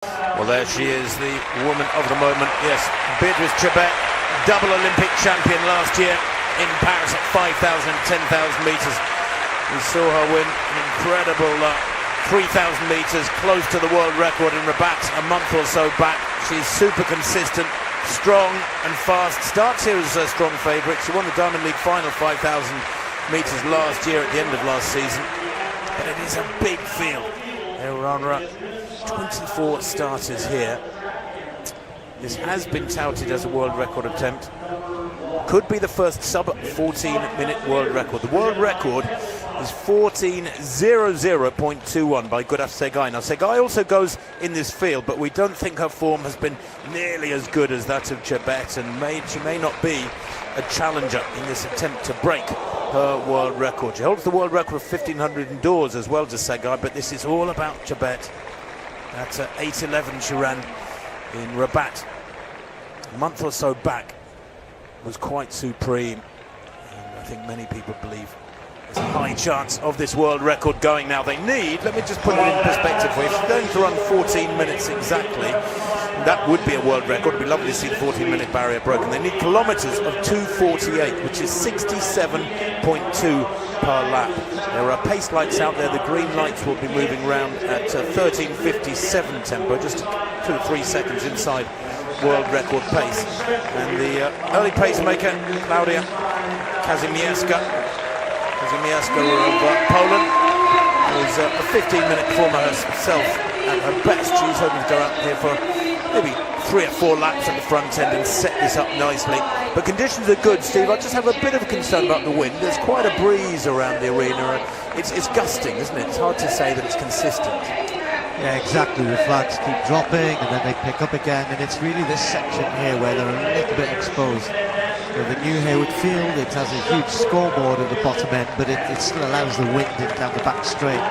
Well, there she is, the woman of the moment. Yes, Beatrice Chebet, double Olympic champion last year in Paris at 5,000 and 10,000 metres. We saw her win an incredible 3,000 metres, close to the world record in Rabat a month or so back. She's super consistent, strong and fast. Starts here as a strong favourite. She won the Diamond League final 5,000 metres last year at the end of last season. But it is a big field. There are 24 starters here. This has been touted as a world record attempt. Could be the first sub-14-minute world record. The world record is 14:00.21 by Gudaf Segai. Now, Segai also goes in this field, but we don't think her form has been nearly as good as that of Chebet, and she may not be a challenger in this attempt to break her world record. She holds the world record of 1,500 indoors as well as Segai, but this is all about Chebet. At 8:11 she ran in Rabat a month or so back, was quite supreme, and I think many people believe there's a high chance of this world record going now. They need, let me just put it in perspective for you, if she's going to run 14 minutes exactly, that would be a world record. It'd be lovely to see the 14-minute barrier broken. They need kilometres of 2:48, which is 67.2 per lap. There are pace lights out there. The green lights will be moving around at 13:57 tempo, just 2 or 3 seconds inside world record pace. And the early pacemaker, Klaudia Kazimierska of Poland, was a 15-minute performer herself at her best. She's hoping to go out here for maybe 3 or 4 laps at the front end and set this up nicely. But conditions are good, Steve. I just have a bit of a concern about the wind. There's quite a breeze around the arena. It's gusting, isn't it? It's hard to say that it's consistent. Yeah, exactly. The flags keep dropping and then they pick up again, and it's really this section here where they're a little bit exposed. So the New Hayward Field, it has a huge scoreboard at the bottom end, but it still allows the wind in down the back straight.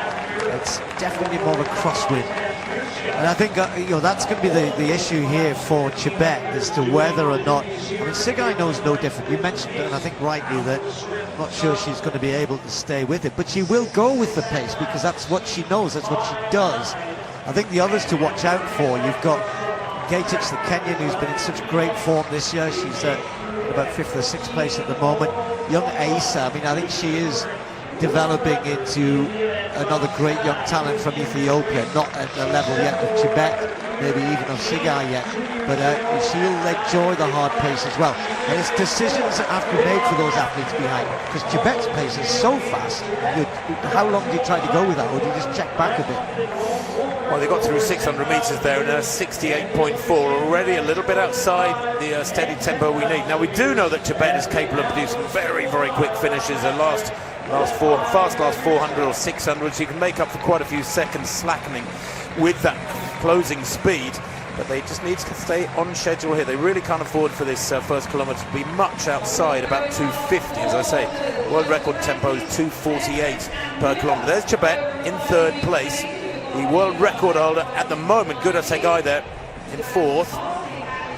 It's definitely more of a crosswind. And I think that's going to be the issue here for Chebet as to whether or not. I mean, Segai knows no different. You mentioned, and I think rightly, that I'm not sure she's going to be able to stay with it, but she will go with the pace because that's what she knows, that's what she does. I think the others to watch out for, you've got Beatrice, the Kenyan, who's been in such great form this year. She's about 5th or 6th place at the moment. Young Asa, I mean, I think she is developing into another great young talent from Ethiopia, not at the level yet of Chebet, maybe even of Segai yet, but she'll enjoy the hard pace as well. And it's decisions that have to be made for those athletes behind, because Chebet's pace is so fast. How long do you try to go with that, or do you just check back a bit? Well, they got through 600 metres there, and 68.4, already a little bit outside the steady tempo we need. Now, we do know that Chebet is capable of producing very, very quick finishes. Her last 400 or 600, so you can make up for quite a few seconds slackening with that closing speed, but they just need to stay on schedule here. They really can't afford for this first kilometre to be much outside about 2:50, as I say. World record tempo is 2:48 per kilometre. There's Chebet in 3rd place. The world record holder at the moment, Gudaf Segai there in 4th.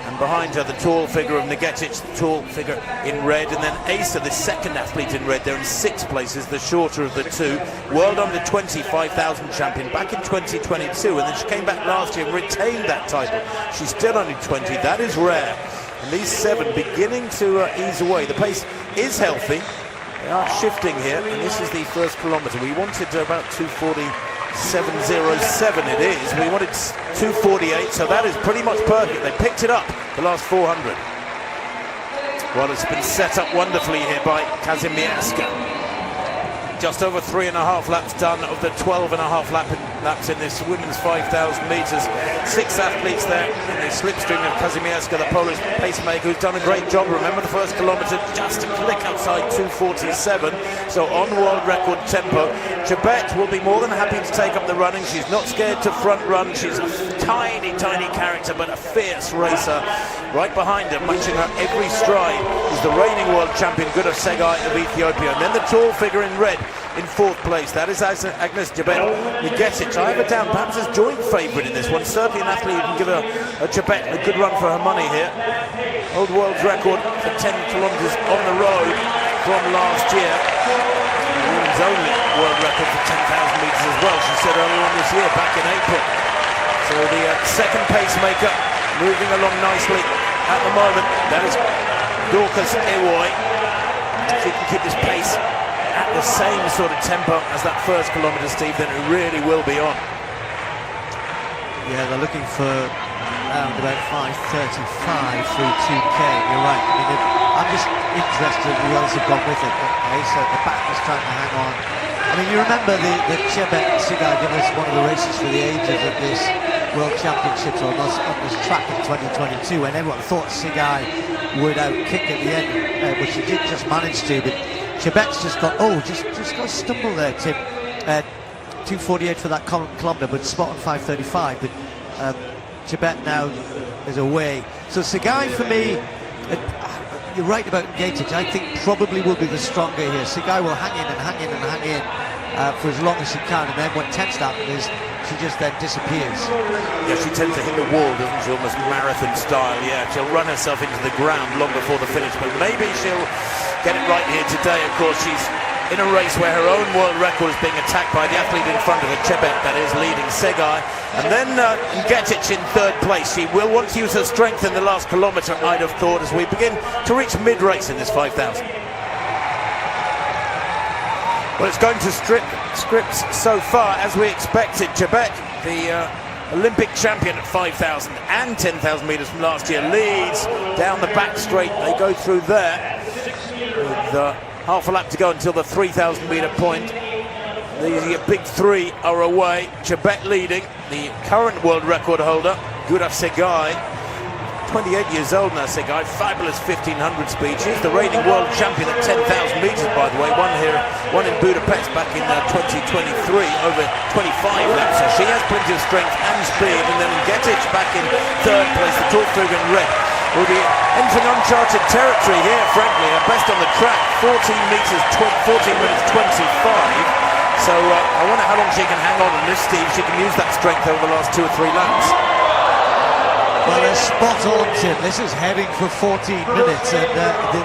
And behind her, the tall figure of Negetic, the tall figure in red. And then Asa, the second athlete in red, there in 6th place, is the shorter of the two. World under 20 5,000 champion back in 2022. And then she came back last year and retained that title. She's still only 20. That is rare. And these 7 beginning to ease away. The pace is healthy. They are shifting here. And this is the first kilometre. We wanted about 2:47.07 it is. We wanted 2:48, so that is pretty much perfect. They picked it up the last 400. Well, it's been set up wonderfully here by Kazimierska. Just over 3.5 laps done of the 12.5 laps in this women's 5,000 metres. 6 athletes there in the slipstream of Kazimierska, the Polish pacemaker, who's done a great job. Remember the first kilometre, just a click outside 2:47, so on world record tempo. Chebet will be more than happy to take up the running. She's not scared to front run. She's a tiny, tiny character, but a fierce racer. Right behind her, matching her every stride, is the reigning world champion, Gudaf Segai of Ethiopia. And then the tall figure in red in 4th place. That is Agnes Chebet. Negetic, I have her down perhaps as joint favourite in this one. Certainly an athlete who can give a Chebet a good run for her money here. Old world's record for 10 kilometres on the road from last year. The women's only world record for 10,000 metres as well, she said earlier on this year, back in April. So So the second pacemaker moving along nicely at the moment. That is Dorcas Ewoy. If you can keep this pace at the same sort of tempo as that first kilometre, Steve, then it really will be on. Yeah, they're looking for around about 5:35 through 2K. You're right. I mean, I'm just interested in who else have gone with it. Okay, so the back is trying to hang on. I mean, you remember the Chebet and Sigai gave us one of the races for the ages at this World Championships on this track in 2022, when everyone thought Sigai would out-kick at the end, which she did just manage to, but Chebet's just got, just got a stumble there, Tim. 2:48 for that kilometre, but spot on 5:35. But Chebet now is away. So Sigai, for me, you're right about Gatage. I think probably will be the stronger here. Sigai will hang in and hang in and hang in for as long as she can, and then what tends to happen is she just then disappears. Yeah, she tends to hit the wall, doesn't she? Almost marathon style. Yeah, she'll run herself into the ground long before the finish, but maybe she'll get it right here today. Of course, she's in a race where her own world record is being attacked by the athlete in front of her, Chebet, that is leading Sigai. And then Getic in third place. She will want to use her strength in the last kilometre, I'd have thought, as we begin to reach mid-race in this 5,000. Well, it's going to scripts so far as we expected. Chebet, the Olympic champion at 5,000 and 10,000 metres from last year, leads down the back straight. They go through there with half a lap to go until the 3,000 metre point. The big three are away. Chebet leading, the current world record holder, Guraf Sigai, 28 years old now. Sigai, fabulous 1500 speed. She's the reigning world champion at 10,000 metres, by the way. One in Budapest back in 2023, over 25 laps. So she has plenty of strength and speed. And then Getic back in third place. The Torthrugen Red will be entering uncharted territory here, frankly. Her best on the track, 14 minutes 25. So I wonder how long she can hang on in this, Steve. She can use that strength over the last 2 or 3 laps. Well, they're spot on, Tim. This is heading for 14 minutes, and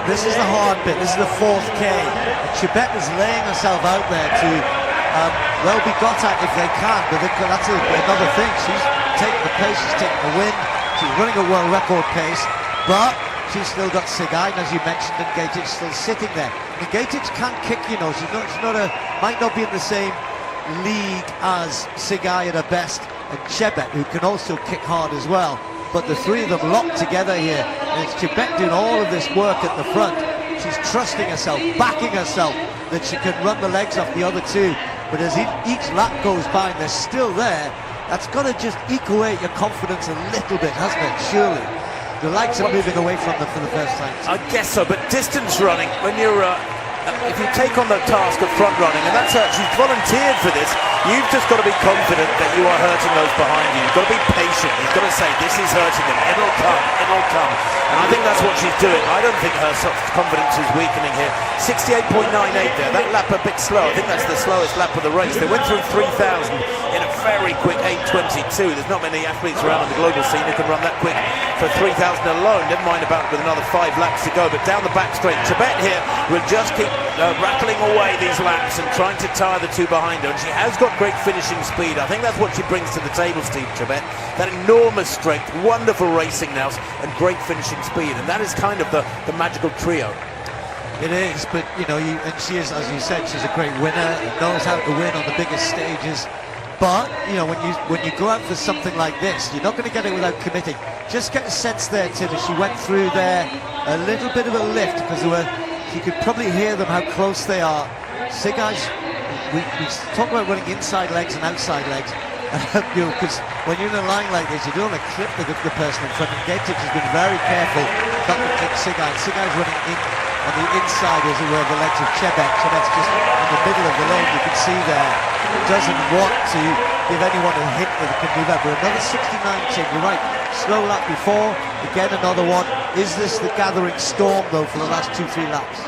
this is the hard bit. This is the 4th K. And Chebet is laying herself out there to, well, be got at if they can, but that's another thing. She's taking the pace, she's taking the wind, she's running a world record pace, but she's still got Sigai, as you mentioned, and Gatic still sitting there. And Gatic can't kick, you know. She's might not be in the same league as Sigai at her best, and Chebet, who can also kick hard as well. But the three of them locked together here, and it's Chebet doing all of this work at the front. She's trusting herself, backing herself, that she can run the legs off the other two. But as each lap goes by and they're still there, that's got to just equal out your confidence a little bit, hasn't it? Surely. The lights are moving away from them for the first time. I guess so, but distance running, when you're if you take on the task of front running, and that's her, she's volunteered for this, you've just got to be confident that you are hurting those behind you. You've got to be patient. You've got to say, this is hurting them. It'll come. And I think that's what she's doing. I don't think her confidence is weakening here. 68.98 there. That lap a bit slow. I think that's the slowest lap of the race. They went through 3,000 in a very quick 8:22. There's not many athletes around on the global scene who can run that quick for 3,000 alone. Never mind about with another 5 laps to go. But down the back straight, Chebet here will just keep rattling away these laps and trying to tire the two behind her. And she has got great finishing speed. I think that's what she brings to the table, Steve, Chebet. That enormous strength, wonderful racing now, and great finishing speed. And that is kind of the magical trio. It is, but you know, and she is, as you said, she's a great winner, knows how to win on the biggest stages. But you know, when you go out for something like this, you're not going to get it without committing. Just get a sense there, Tim, as she went through there, a little bit of a lift, because you could probably hear them how close they are. Sigai's, we talk about running inside legs and outside legs. You know, because when you're in a line like this, you don't want to clip the person in front. And Gatic has been very careful not to clip Sigai. Sigai's running in on the inside, as it were, the legs of Chebet. Chebet's just in the middle of the lane, you can see there. Doesn't want to give anyone a hint that it can do that. But another 69, Tim, you're right. Slow lap before, again another one. Is this the gathering storm, though, for the last 2-3 laps?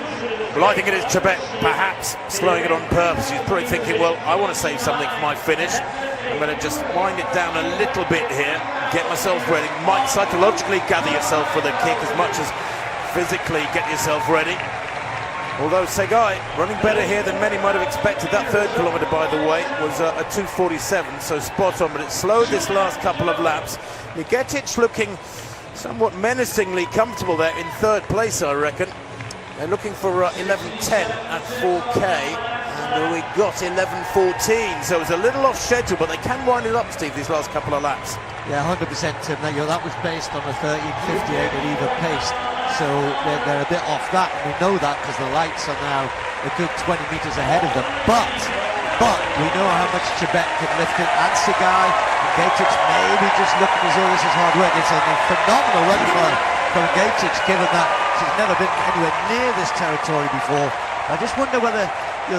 Well, I think it is Chebet perhaps slowing it on purpose. She's probably thinking, well, I want to save something for my finish. I'm going to just wind it down a little bit here, get myself ready. Might psychologically gather yourself for the kick as much as physically get yourself ready. Although Segai running better here than many might have expected. That third kilometre, by the way, was a 2:47, so spot on, but it slowed this last couple of laps. Nigetic looking somewhat menacingly comfortable there in third place, I reckon. They're looking for 11:10 at 4K, and we got 11:14, so it's a little off schedule, but they can wind it up, Steve, these last couple of laps. Yeah, 100%, Tim. That was based on a 13:58 at either pace, so they're a bit off that, and we know that because the lights are now a good 20 metres ahead of them. But we know how much Chebet can lift it, and Segai, and Beatrice maybe just looking as though this is hard work. It's a phenomenal run for Beatrice, given that she's never been anywhere near this territory before. I just wonder whether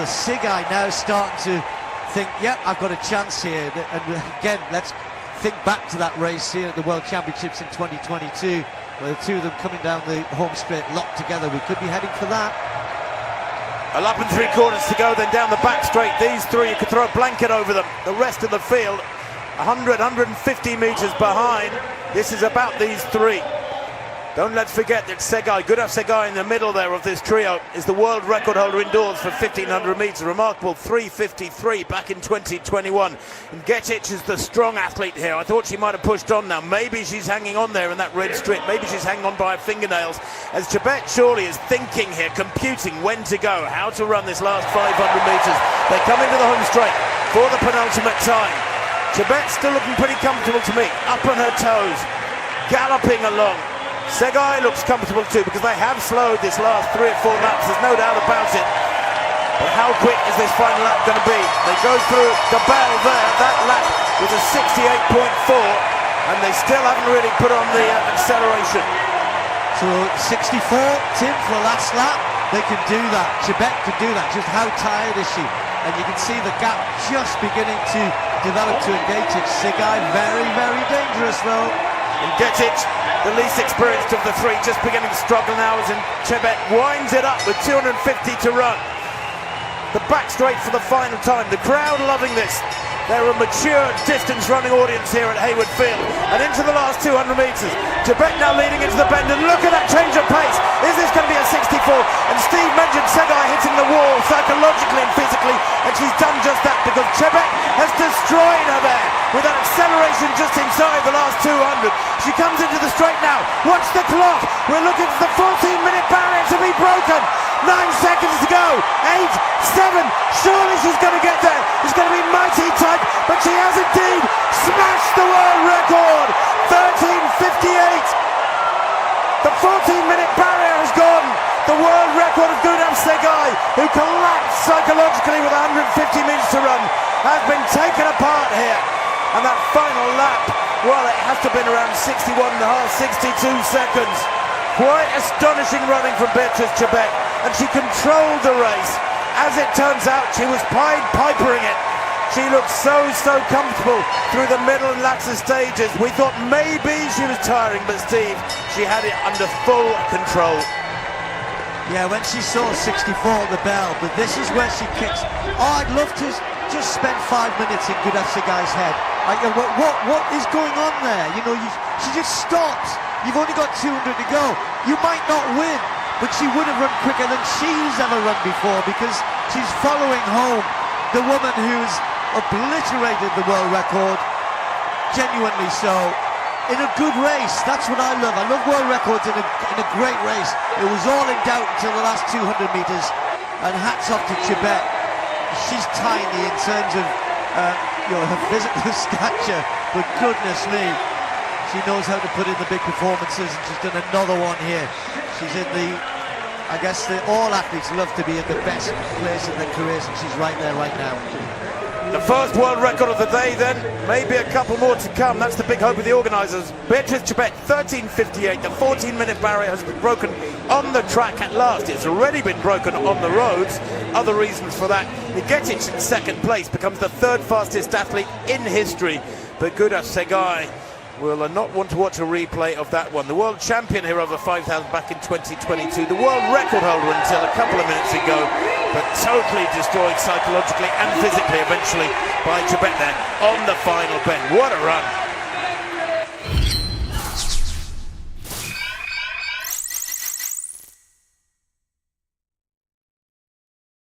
Segai now starting to think, yeah, I've got a chance here. And again, let's think back to that race here at the World Championships in 2022, where the two of them coming down the home straight locked together. We could be heading for that. A lap and 3/4 to go, then down the back straight. These three, you could throw a blanket over them. The rest of the field, 150 metres behind. This is about these three. Don't let's forget that Segai, Gudaf Segai in the middle there of this trio, is the world record holder indoors for 1,500 metres. Remarkable 3:53 back in 2021. And Getic is the strong athlete here. I thought she might have pushed on now. Maybe she's hanging on there in that red strip. Maybe she's hanging on by her fingernails. As Chebet surely is thinking here, computing when to go, how to run this last 500 metres. They come into the home straight for the penultimate time. Chebet still looking pretty comfortable to me, up on her toes, galloping along. Segai looks comfortable too, because they have slowed this last 3 or 4 laps, there's no doubt about it. But how quick is this final lap going to be? They go through the bell there. That lap was a 68.4, and they still haven't really put on the acceleration. So 64, Tim, for the last lap. They can do that. Chebet can do that. Just how tired is she? And you can see the gap just beginning to develop to engage it. Segai very, very dangerous though. And Getic, the least experienced of the three, just beginning to struggle now as Chebet winds it up with 250 to run. The back straight for the final time. The crowd loving this. They're a mature distance running audience here at Hayward Field. And into the last 200 metres. Chebet now leading into the bend, and look at that change of pace. Is this going to be a 64? And Steve mentioned Segai hitting the wall psychologically and physically, and she's done just that, because Chebet has destroyed her there with that acceleration just inside the last 200. She comes into the straight now. Watch the clock. We're looking for the 14-minute barrier to be broken. 9 seconds to go. 8, 7. Surely she's going to get there. It's going to be mighty tight, but she has indeed smashed the world record. 13:58. The 14-minute barrier has gone. The world record of Gudaf Segai, who collapsed psychologically with 150 metres to run, has been taken apart here. And that final lap, well, it has to have been around 61.5, 62 seconds. Quite astonishing running from Beatrice Chebet, and she controlled the race. As it turns out, she was Pied Pipering it. She looked so comfortable through the middle and latter stages. We thought maybe she was tiring, but Steve, she had it under full control. Yeah, when she saw 64 at the bell, but this is where she kicks. Oh, I'd love to just spend 5 minutes in Gudaf Segai's head. What is going on there? She just stops. You've only got 200 to go. You might not win, but she would have run quicker than she's ever run before, because she's following home the woman who's obliterated the world record, genuinely so, in a good race. That's what I love. I love world records in a great race. It was all in doubt until the last 200 metres, and hats off to Chebet. She's tiny in terms of her physical stature, but goodness me, she knows how to put in the big performances, and she's done another one here. She's in I guess all athletes love to be in the best place in their careers, and she's right there right now. The first world record of the day then, maybe a couple more to come. That's the big hope of the organisers. Beatrice Chebet, 13:58. The 14-minute barrier has been broken on the track at last. It's already been broken on the roads. Other reasons for that. Nigetic in second place becomes the third fastest athlete in history. But Gudaf Segai will not want to watch a replay of that one. The world champion here over 5,000 back in 2022. The world record holder until a couple of minutes ago, but totally destroyed psychologically and physically eventually by Chebet there on the final bend. What a run.